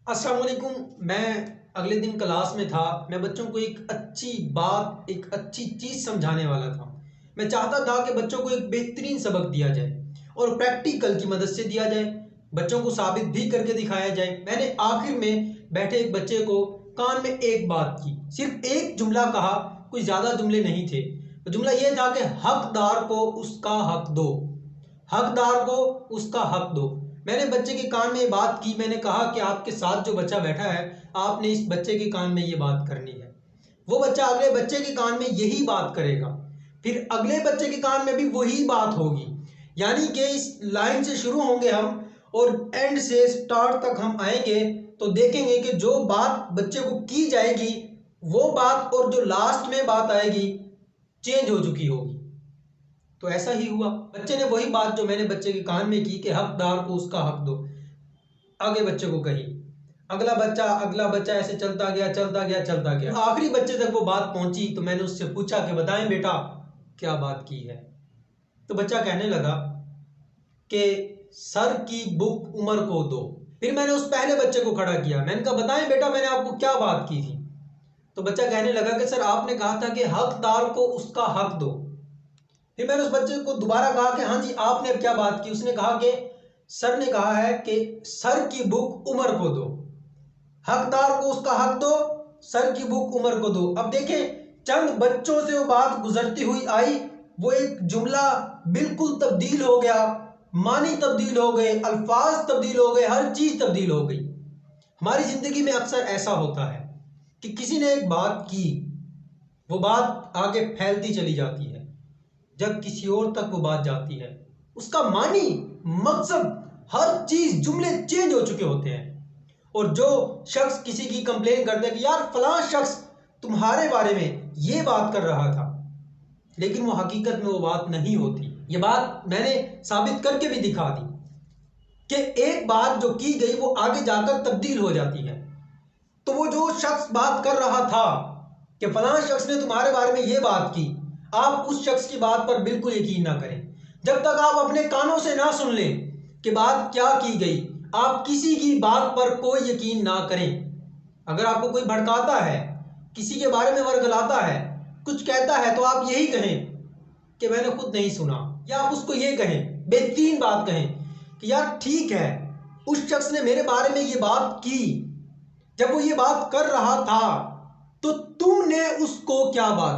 अस्सलाम वालेकुम। मैं अगले दिन क्लास में था। मैं बच्चों को एक अच्छी बात, एक अच्छी चीज़ समझाने वाला था। मैं चाहता था कि बच्चों को एक बेहतरीन सबक दिया जाए और प्रैक्टिकल की मदद से दिया जाए, बच्चों को साबित भी करके दिखाया जाए। मैंने आखिर में बैठे एक बच्चे को कान में एक बात की, सिर्फ एक जुमला कहा, कोई ज़्यादा जुमले नहीं थे। तो जुमला ये था कि हकदार को उसका हक दो, हकदार को उसका हक दो। मैंने बच्चे के कान में ये बात की। मैंने कहा कि आपके साथ जो बच्चा बैठा है, आपने इस बच्चे के कान में ये बात करनी है। वो बच्चा अगले बच्चे के कान में यही बात करेगा, फिर अगले बच्चे के कान में भी वही बात होगी। यानी कि इस लाइन से शुरू होंगे हम और एंड से स्टार्ट तक हम आएंगे तो देखेंगे कि जो बात बच्चे को की जाएगी वो बात और जो लास्ट में बात आएगी चेंज हो चुकी होगी। तो ऐसा ही हुआ। बच्चे ने वही बात जो मैंने बच्चे के कान में की कि हकदार को उसका हक दो, आगे बच्चे को कही। अगला बच्चा ऐसे चलता गया। आखिरी बच्चे तक वो बात पहुंची तो मैंने उससे पूछा कि बताएं बेटा क्या बात की है। तो बच्चा कहने लगा कि सर की बुक उमर को दो। फिर मैंने उस पहले बच्चे को खड़ा किया। मैंने कहा बताएं बेटा मैंने आपको क्या बात की थी। तो बच्चा कहने लगा कि सर आपने कहा था कि हकदार को उसका हक दो। फिर मैंने उस बच्चे को दोबारा कहा कि हाँ जी आपने अब क्या बात की। उसने कहा कि सर ने कहा है कि सर की बुक उमर को दो, हकदार को उसका हक दो, सर की बुक उमर को दो। अब देखें चंद बच्चों से वो बात गुजरती हुई आई, वो एक जुमला बिल्कुल तब्दील हो गया, मानी तब्दील हो गए, अल्फाज तब्दील हो गए, हर चीज तब्दील हो गई। हमारी जिंदगी में अक्सर ऐसा होता है कि किसी ने एक बात की, वो बात आगे फैलती चली जाती है। जब किसी और तक वो बात जाती है उसका मानी, मकसद, हर चीज, जुमले चेंज हो चुके होते हैं। और जो शख्स किसी की कंप्लेन करता है कि यार फलां शख्स तुम्हारे बारे में ये बात कर रहा था, लेकिन वो हकीकत में वो बात नहीं होती। ये बात मैंने साबित करके भी दिखा दी कि एक बात जो की गई वो आगे जाकर तब्दील हो जाती है। तो वो जो शख्स बात कर रहा था कि फलां शख्स ने तुम्हारे बारे में ये बात की, आप उस शख्स की बात पर बिल्कुल यकीन ना करें। जब तक आप अपने कानों से ना सुन लें कि बात क्या की गई, आप किसी की बात पर कोई यकीन ना करें। अगर आपको कोई भड़काता है, किसी के बारे में वर्गलाता है, कुछ कहता है, तो आप यही कहें कि मैंने खुद नहीं सुना, या आप उसको ये कहें, बेहतरीन बात कहें कि यार ठीक है उस शख्स ने मेरे बारे में ये बात की, जब वो ये बात कर रहा था तो तुमने उसको क्या बात